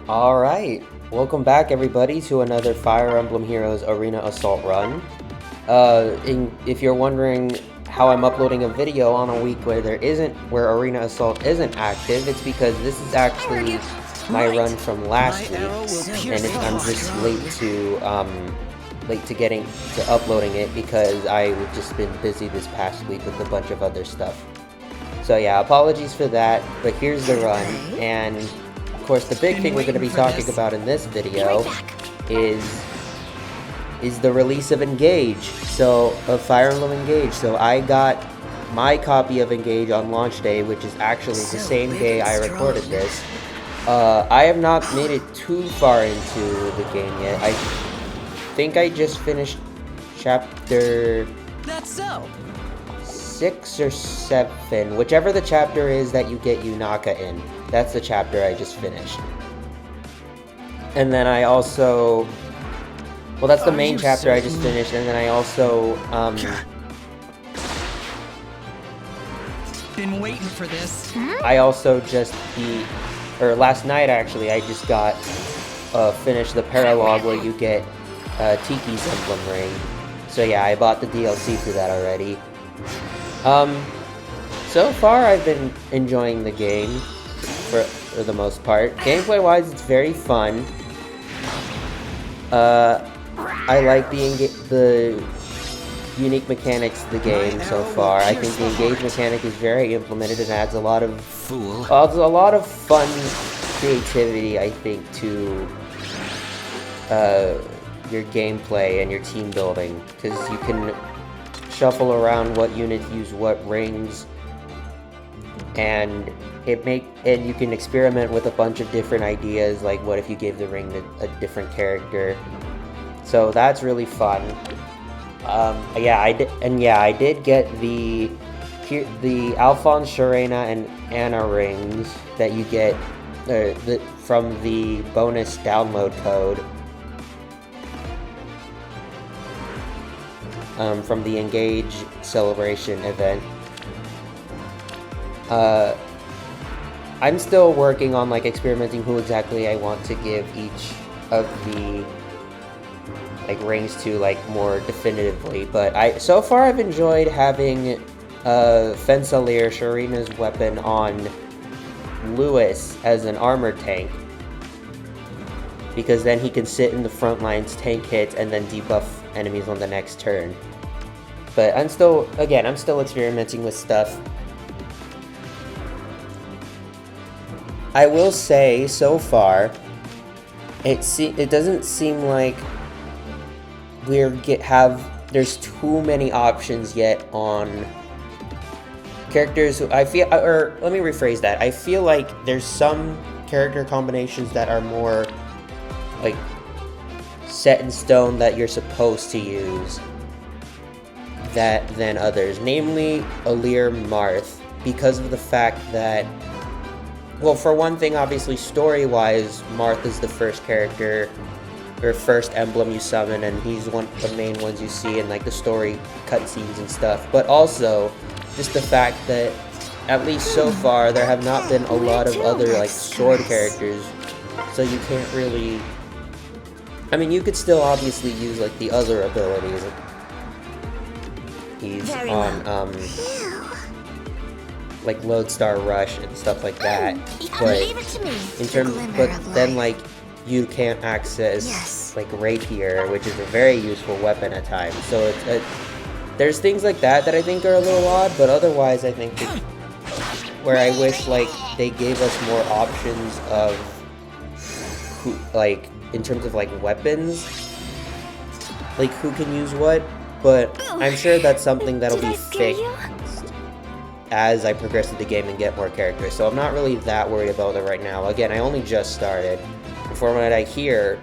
Alright, welcome back everybody to another Fire Emblem Heroes Arena Assault run. If you're wondering how I'm uploading a video on a week where Arena Assault isn't active, it's because this is actually my run from last week, and I'm just late to getting to uploading it because I've just been busy this past week with a bunch of other stuff. So yeah, apologies for that, but here's the run, and of course the big thing we're going to be talking about in this video is the release of Engage, of Fire Emblem Engage. So I got my copy of Engage on launch day, which is actually the same day I recorded this. I have not made it too far into the game yet. I think I just finished chapter 6 or 7, whichever the chapter is that you get Yunaka in. That's the chapter I just finished. And then I also... Well, that's the main chapter I just finished, and then I also, been waiting for this. I also just last night actually, I just got, finished the paralogue where you get, Tiki's Emblem Ring. So yeah, I bought the DLC for that already. So far I've been enjoying the game, for the most part. Gameplay-wise, it's very fun. I like the unique mechanics of the game so far. I think the Engage mechanic is very implemented and adds a lot of fun creativity, I think, to your gameplay and your team building, because you can shuffle around what units use what rings, and you can experiment with a bunch of different ideas, like what if you gave the ring to a different character. So that's really fun. I did get the Alphonse, Sharena, and Anna rings that you get from the bonus download code from the Engage celebration event. I'm still working on experimenting who exactly I want to give each of the rings to more definitively, but so far I've enjoyed having Fensalier, Sharena's weapon, on Lewis as an armor tank, because then he can sit in the front lines, tank hits, and then debuff enemies on the next turn. But I'm still experimenting with stuff. I will say, so far, it doesn't seem like there's too many options yet on characters who let me rephrase that. I feel like there's some character combinations that are more set in stone that you're supposed to use than others, namely Alir Marth, because of the fact that, well, for one thing, obviously story-wise, Marth is the first character or first emblem you summon, and he's one of the main ones you see in the story cutscenes and stuff. But also, just the fact that, at least so far, there have not been a lot of other sword characters, so you can't really... I mean, you could still obviously use the other abilities. He's on Lodestar Rush and stuff like that, but then you can't access Rapier, which is a very useful weapon at times. So there's things like that I think are a little odd, but otherwise I think where I wish they gave us more options of who, in terms of weapons, who can use what. But I'm sure that's something that'll be fixed as I progress through the game and get more characters. So I'm not really that worried about it right now. Again, I only just started. From what I hear,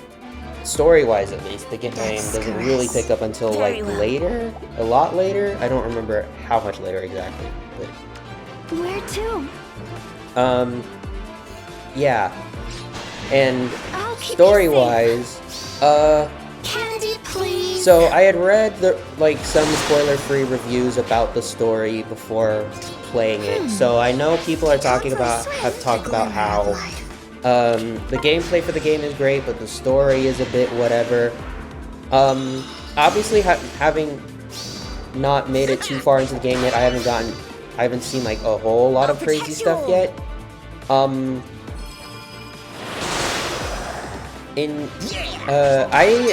story-wise at least, the game doesn't really pick up until later, a lot later. I don't remember how much later exactly, but where to? Yeah, and story-wise, Candy, please. so I had read some spoiler-free reviews about the story before playing it. So I know people have talked about how The gameplay for the game is great, but the story is a bit whatever. Obviously, having not made it too far into the game yet, I haven't seen like a whole lot of crazy stuff yet. I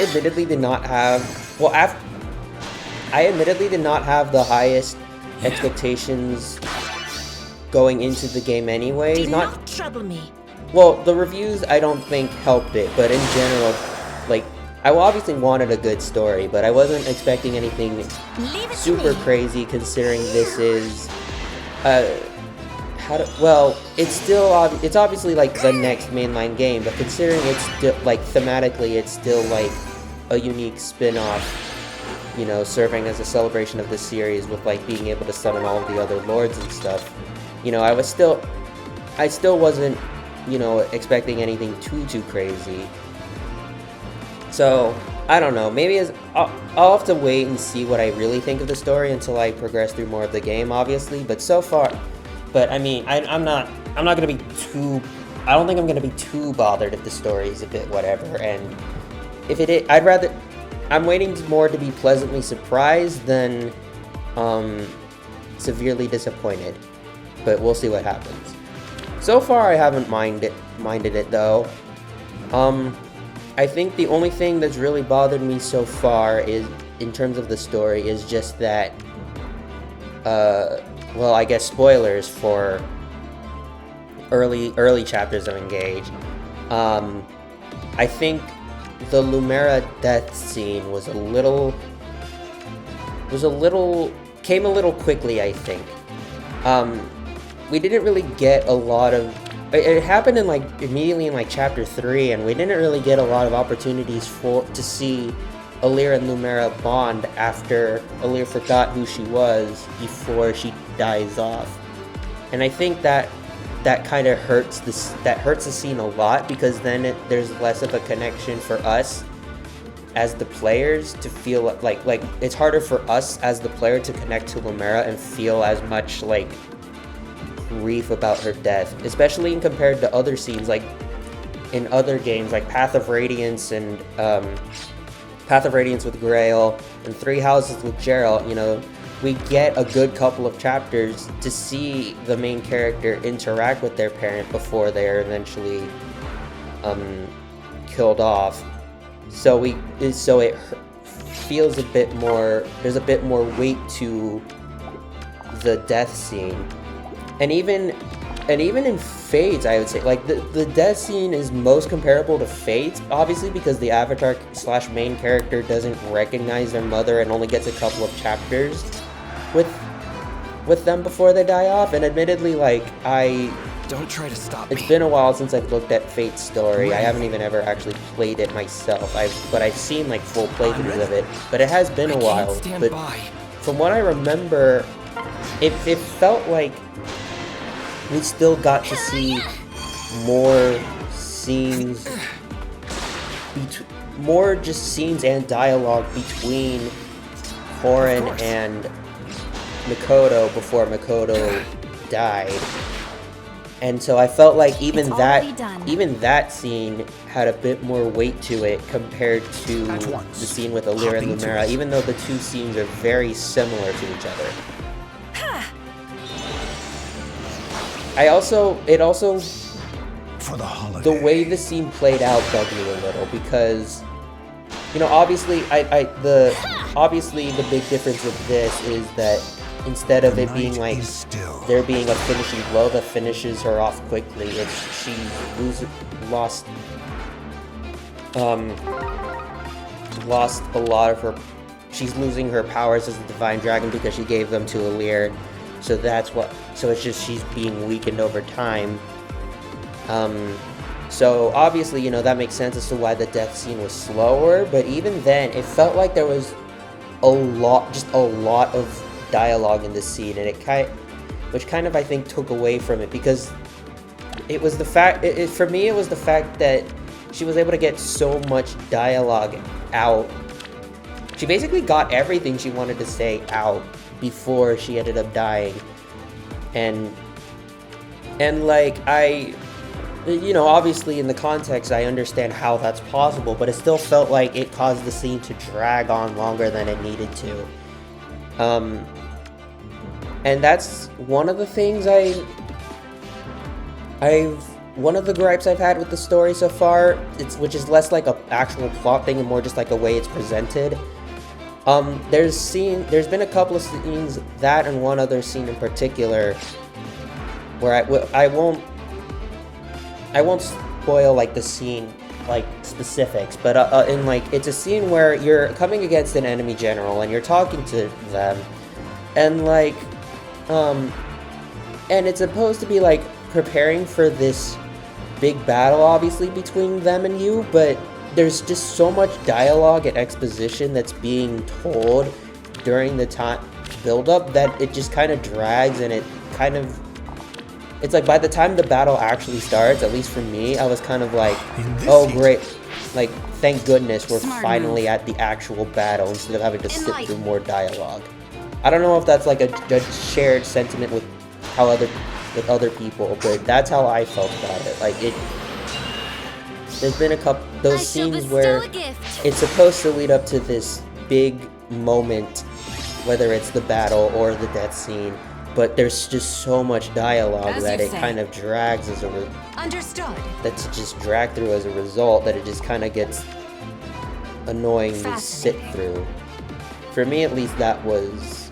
admittedly did not have, I admittedly did not have the highest expectations going into the game anyways. Not trouble me. Well, the reviews I don't think helped it, but in general, like, I obviously wanted a good story, but I wasn't expecting anything super crazy considering this is, well, it's obviously like the next mainline game, but considering it's still, like, thematically, it's still like a unique spin-off, you know, serving as a celebration of the series with like being able to summon all of the other lords and stuff. You know, I still wasn't, you know, expecting anything too crazy. So, I don't know, maybe I'll have to wait and see what I really think of the story until I progress through more of the game, obviously, but so far, I mean, I'm not gonna be I don't think I'm gonna be too bothered if the story is a bit whatever, and if it is, I'm waiting more to be pleasantly surprised than, severely disappointed, but we'll see what happens. So far, I haven't minded it, though. I think the only thing that's really bothered me so far is, in terms of the story, is just that, well, I guess spoilers for early chapters of Engage. I think the Lumera death scene came a little quickly, I think. We didn't really get a lot of, it happened in like immediately in like chapter 3, and we didn't really get a lot of opportunities to see Alir and Lumera bond after Alir forgot who she was before she dies off. And I think that kind of hurts the scene a lot, because then there's less of a connection for us as the players to feel like it's harder for us as the player to connect to Lumera and feel as much like grief about her death, especially in compared to other scenes like in other games like Path of Radiance and Path of Radiance with Grail and Three Houses with Geralt. You know, we get a good couple of chapters to see the main character interact with their parent before they are eventually killed off. So it feels a bit more, there's a bit more weight to the death scene. And even in Fates, I would say, like, the death scene is most comparable to Fates, obviously, because the avatar / main character doesn't recognize their mother and only gets a couple of chapters with them before they die off. And admittedly, like, Don't try to stop me. It's been a while since I've looked at Fate's story. I haven't even ever actually played it myself. But I've seen, like, full playthroughs of it. But it has been a while. But from what I remember, it felt like we still got to see more scenes, more just scenes and dialogue between Horan and Makoto before Makoto died. And so I felt like even that scene had a bit more weight to it compared to the scene with Alir and Lumera, even though the two scenes are very similar to each other. The way the scene played out bugged me a little, because, you know, obviously the big difference with this is that instead of it being like there being a finishing blow that finishes her off quickly, it's lost a lot of her. She's losing her powers as a divine dragon because she gave them to Alir. So it's just she's being weakened over time. So obviously, you know, that makes sense as to why the death scene was slower, but even then, it felt like there was a lot of dialogue in this scene, and which kind of, I think, took away from it, because it was the fact, for me, it was the fact that she was able to get so much dialogue out. She basically got everything she wanted to say out before she ended up dying, and like you know, obviously in the context, I understand how that's possible, but it still felt like it caused the scene to drag on longer than it needed to. And that's one of the things one of the gripes I've had with the story so far, which is less like a actual plot thing and more just like a way it's presented. There's been a couple of scenes, that and one other scene in particular, where I won't spoil like the scene like specifics, but in like it's a scene where you're coming against an enemy general and you're talking to them, and like and it's supposed to be like preparing for this big battle, obviously, between them and you, but there's just so much dialogue and exposition that's being told during the time build-up that it just kind of drags, and it's like by the time the battle actually starts, at least for me, I was kind of like, oh great, like thank goodness we're finally at the actual battle instead of having to sit through more dialogue. I don't know if that's like a shared sentiment with other people, but that's how I felt about it. Like there's been a couple those scenes where it's supposed to lead up to this big moment, whether it's the battle or the death scene, but there's just so much dialogue that it kind of drags as a that's just dragged through as a result, that it just kind of gets annoying to sit through. For me, at least, that was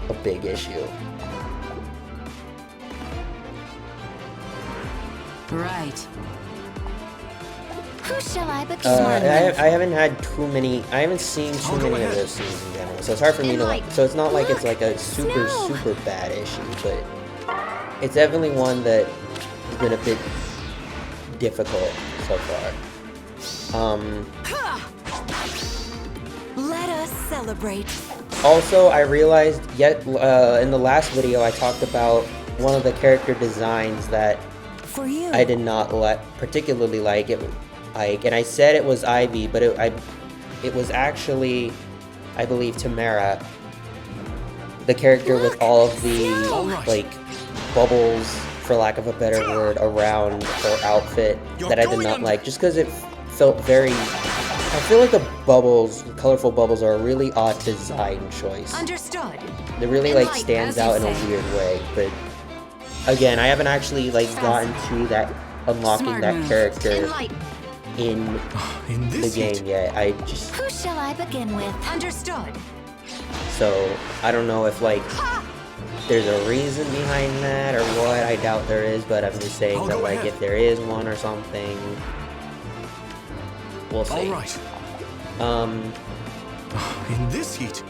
a big issue. Right. Who shall I become? I haven't seen too many of those scenes in general, so it's hard for me to like. So it's not like it's like a super bad issue, but it's definitely one that has been a bit difficult so far. Let us celebrate. Also, I realized in the last video I talked about one of the character designs that for you I did not particularly like it. And I said it was Ivy, but it was actually, I believe, Tamara, the character with all of the like bubbles, for lack of a better word, around her outfit that I did not like, just because it felt very. I feel like the colorful bubbles, are a really odd design choice. Understood. It really like stands out in a weird way, but again, I haven't actually like gotten to that unlocking that character in the game yet. Who shall I begin with? Understood. So I don't know if like there's a reason behind that or what. I doubt there is, but I'm just saying that like if there is one or something, we'll see. All right. In this heat.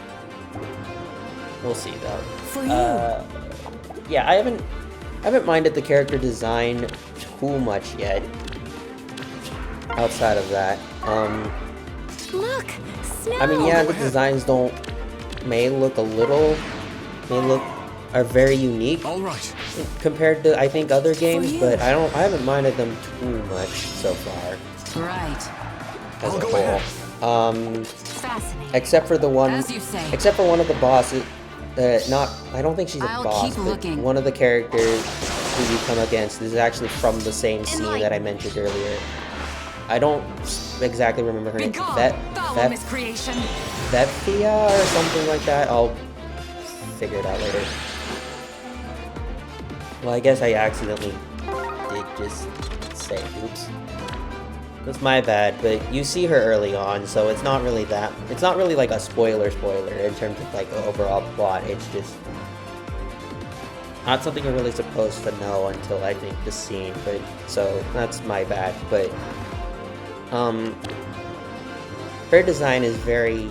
We'll see though. For you. Yeah, I haven't minded the character design too much yet. Outside of that, look, snow. I mean, yeah, the designs are very unique. All right. Compared to I think other games, but I haven't minded them too much so far. Right. As a whole. Fascinating. Except for one of the bosses. I don't think she's a boss, but looking. one of the characters who you come against is actually from the same scene that I mentioned earlier. I don't exactly remember her name. Vethia or something like that. I'll figure it out later. Well, I guess I accidentally did just say oops. That's my bad, but you see her early on, so it's not really like a spoiler in terms of like the overall plot. It's just not something you're really supposed to know until I think the scene, but so that's my bad. But her design is very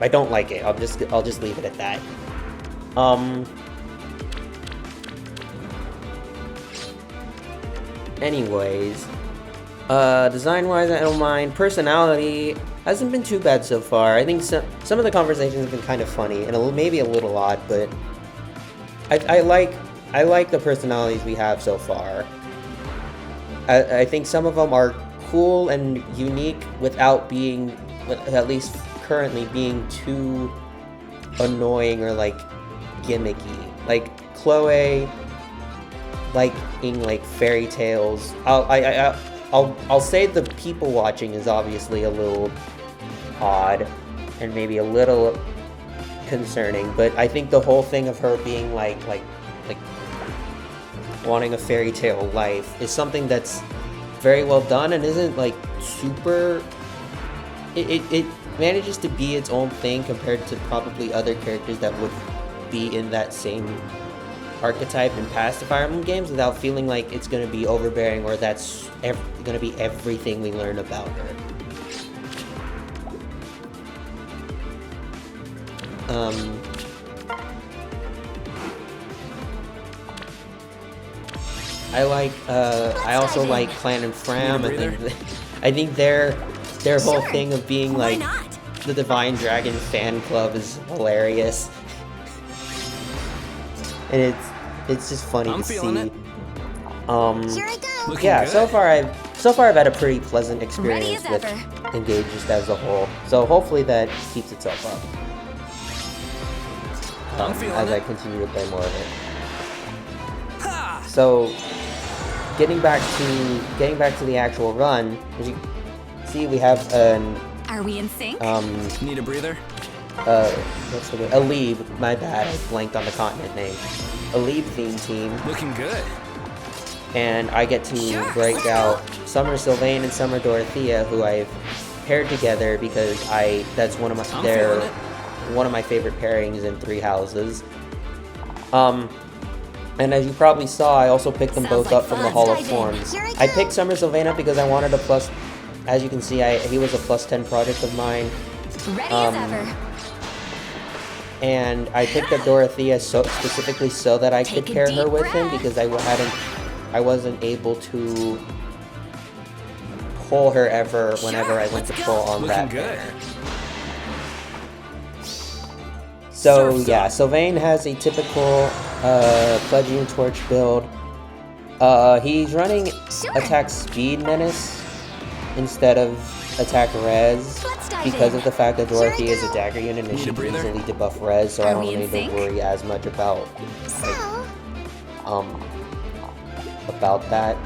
I don't like it. I'll just leave it at that. Anyways, design-wise, I don't mind. Personality hasn't been too bad so far. I think some of the conversations have been kind of funny and maybe a little odd, but I like the personalities we have so far. I think some of them are cool and unique without being, at least currently, being too annoying or like gimmicky. Like Chloe liking like fairy tales. I'll say the people watching is obviously a little odd and maybe a little concerning, but I think the whole thing of her being like wanting a fairy tale life is something that's very well done and isn't like super. It manages to be its own thing compared to probably other characters that would be in that same archetype in past Fire Emblem games without feeling like it's going to be overbearing or that's going to be everything we learn about her. I also like Clan and Fram. I think their whole thing of being like the Divine Dragon fan club is hilarious. And it's just funny to see. Here I go. Yeah, so far I've had a pretty pleasant experience with Engage just as a whole. So hopefully that keeps itself up. As I continue to play more of it. So getting back to the actual run, as you see, we have an Are we in sync? Need a breather? what's the word? Alib, my bad, I blanked on the continent name. Alib theme team, Looking good. and I get to break out Summer Sylvain and Summer Dorothea, who I've paired together because that's one of my favorite pairings in Three Houses. And as you probably saw, I also picked them both up from the Hall of Forms. I picked Summer Sylvain up because I wanted a plus, as you can see, he was a +10 project of mine. Ready as ever. And I picked up Dorothea specifically so that I could pair her with him because I wasn't able to pull her ever whenever I went to pull on that banner. So yeah, Sylvain has a typical Pledgian Torch build. He's running attack speed menace instead of attack res because of the fact that Dorothy is a dagger unit and she can easily debuff res, so I don't need to worry as much about about that,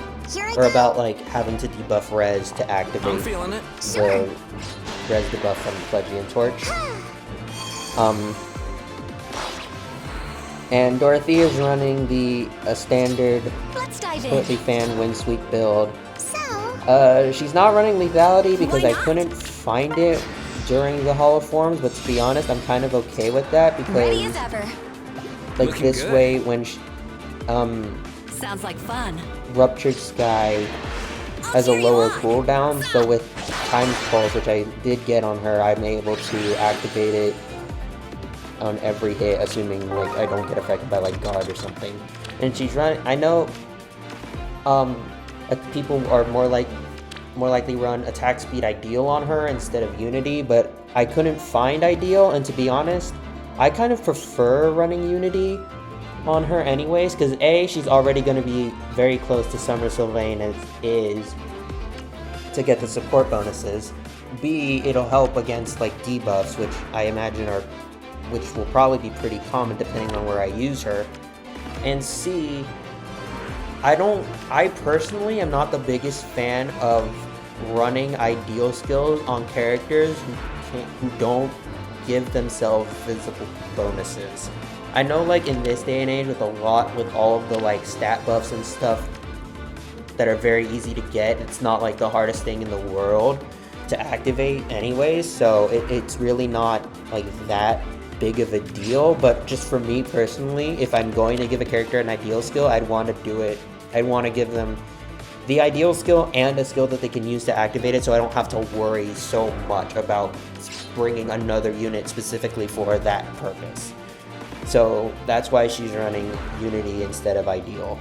or about like having to debuff res to activate the res debuff from Pledgian Torch. And Dorothy is running the standard Split Fan Wind Sweep build. She's not running lethality because I couldn't find it during the Hall of Forms, but to be honest, I'm kind of okay with that because like this way when she, sounds like fun. Ruptured Sky has a lower cooldown, so with Time's Pulse, which I did get on her, I'm able to activate it on every hit, assuming like I don't get affected by like guard or something. And she's running. I know people are more likely run attack speed ideal on her instead of unity, but I couldn't find ideal, and to be honest, I kind of prefer running unity on her anyways, because A, she's already going to be very close to Summer Sylvain as is to get the support bonuses. B, it'll help against like debuffs, which I imagine which will probably be pretty common depending on where I use her. And C, I personally am not the biggest fan of running ideal skills on characters who don't give themselves physical bonuses. I know like in this day and age with all of the like stat buffs and stuff that are very easy to get, it's not like the hardest thing in the world to activate anyways, so it's really not like that big of a deal. But just for me personally, if I'm going to give a character an ideal skill, I'd want to give them the ideal skill and a skill that they can use to activate it, so I don't have to worry so much about bringing another unit specifically for that purpose. So that's why she's running unity instead of ideal.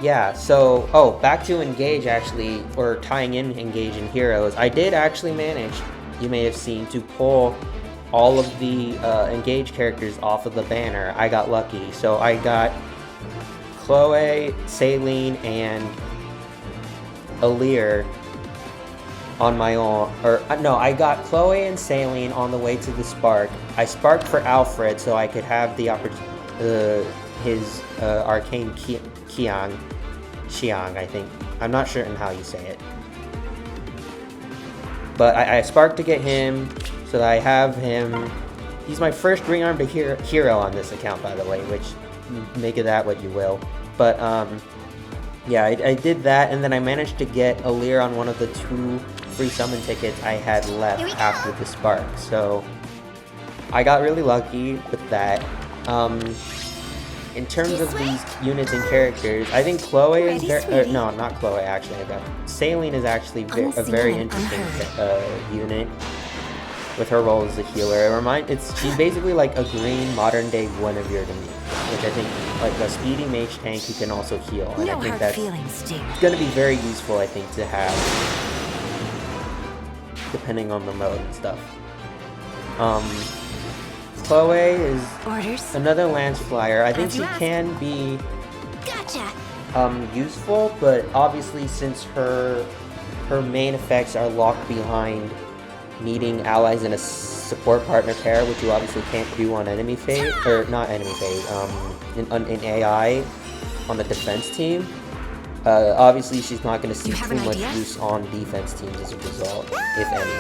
Yeah, so, back to Engage actually, or tying in Engage and Heroes. I did actually manage, you may have seen, to pull all of the Engage characters off of the banner. I got lucky. So I got Chloe, Saline, and Alear on my own. Or no, I got Chloe and Saline on the way to the Spark. I sparked for Alfred so I could have the his arcane Xiang, I think. I'm not sure how you say it. But I sparked to get him, so that I have him. He's my first Green Armed hero on this account, by the way, which, make of that what you will. But, yeah, I did that, and then I managed to get Alear on one of the 2 free summon tickets I had left after the Spark. So, I got really lucky with that. In terms of these units and characters, I think Chloe is no, not Chloe, actually. I got Saline is actually a very interesting unit with her role as a healer. She's basically like a green modern-day Guinevere to me, which I think like a speedy mage tank who can also heal, and I think that's going to be very useful, I think, to have, depending on the mode and stuff. Chloe is another Lance Flyer. I think she can be useful, but obviously since her main effects are locked behind needing allies in a support partner pair, which you obviously can't do on enemy phase, or not enemy phase, in AI on the defense team. Obviously she's not going to see too much use on defense teams as a result, if any.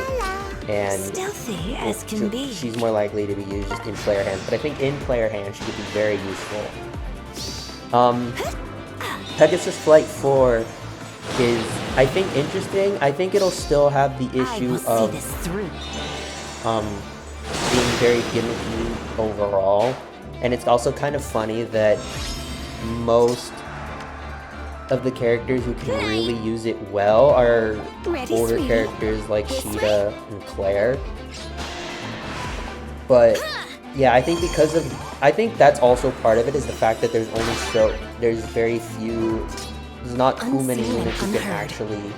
And stealthy as can be. She's more likely to be used just in player hands, but I think in player hands she could be very useful. Pegasus Flight 4 is, I think, interesting. I think it'll still have the issue of being very gimmicky overall, and it's also kind of funny that most of the characters who can really use it well are older characters like Sheeta and Claire. But yeah, I think I think that's also part of it, is the fact that there's very few, there's not too many units who can actually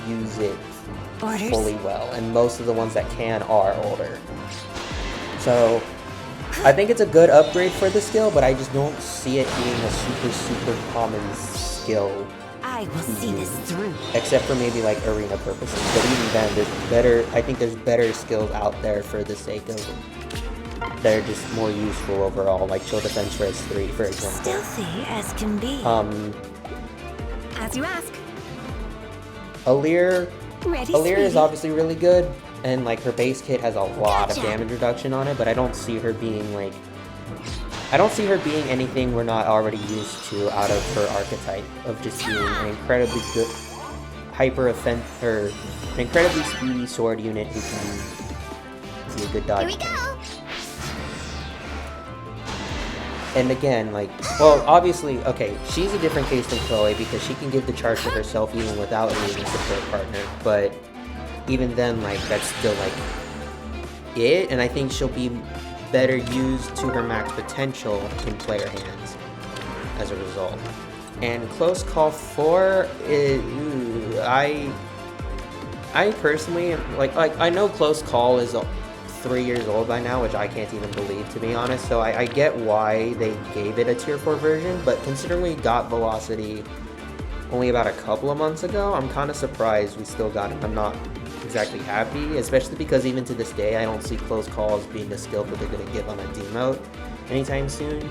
use it fully well, and most of the ones that can are older. So I think it's a good upgrade for the skill, but I just don't see it being a super common skill. I will see this through. Except for maybe like arena purposes. But even then, I think there's better skills out there for the sake of that are just more useful overall, like Chill Defense Res 3, for example. Stealthy as can be. As you ask. Alear is obviously really good, and like her base kit has a lot of damage reduction on it, but I don't see her being like, anything we're not already used to out of her archetype of just being an incredibly good an incredibly speedy sword unit who can be a good dodge tank. And again, like, well, obviously, okay, she's a different case than Chloe because she can give the charge to herself even without needing a support partner, but even then, like, that's still, like, it, and I think she'll be better used to her max potential in player hands as a result. And Close Call 4, I personally, like, I know Close Call is 3 years old by now, which I can't even believe, to be honest, so I get why they gave it a tier 4 version, but considering we got Velocity only about a couple of months ago, I'm kind of surprised we still got it. I'm not exactly happy, especially because even to this day, I don't see Close Call as being a skill that they're going to give on a demote anytime soon.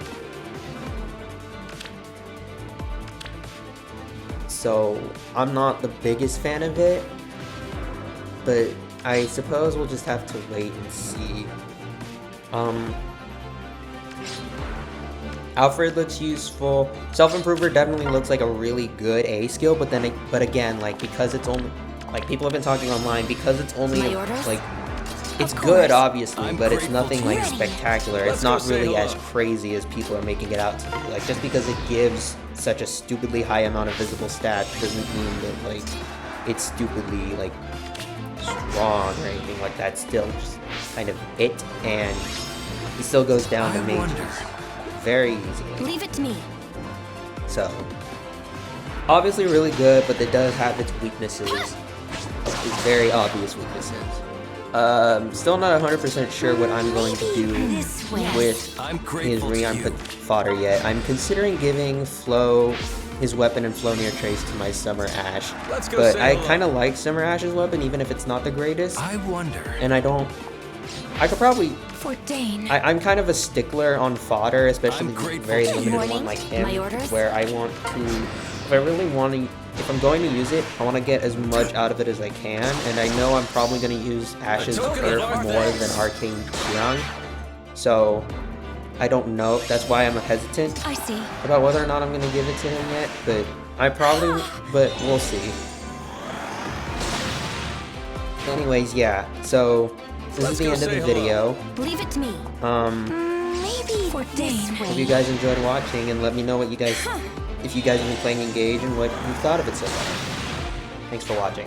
So, I'm not the biggest fan of it, but I suppose we'll just have to wait and see. Alfred looks useful. Self-Improver definitely looks like a really good A skill, but again, like, because it's only, like, people have been talking online, because it's only, like, it's good, obviously, but it's nothing, like, spectacular. It's not really as crazy as people are making it out to be. Like, just because it gives such a stupidly high amount of visible stats doesn't mean that, like, it's stupidly, like, strong or anything like that. Still just kind of it, and he still goes down to mages very easily. Leave it to me. So, obviously really good, but it does have its weaknesses, its very obvious weaknesses. Still not 100% sure what I'm going to do This way. with I'm his grateful to rearm you. fodder yet. I'm considering giving Flo his weapon and Floneer Trace to my Summer Ash. Let's go But say I hello. kind of like Summer Ash's weapon, even if it's not the greatest. I wonder. And I could probably... For Dane. I'm kind of a stickler on fodder, especially I'm the grateful very to you. limited Morning. one like him, My orders? where I want to... If I really want to... If I'm going to use it, I want to get as much out of it as I can, and I know I'm probably going to use Ash's token Turf of our more thanks. than Arcane Qiang. So, I don't know. That's why I'm hesitant I see. about whether or not I'm going to give it to him yet, but but we'll see. Anyways, yeah, so this is the end of the video. Leave it to me. Maybe for Dane. Hope you guys enjoyed watching, and let me know what you guys, if you guys have been playing Engage and what you thought of it so far. Thanks for watching.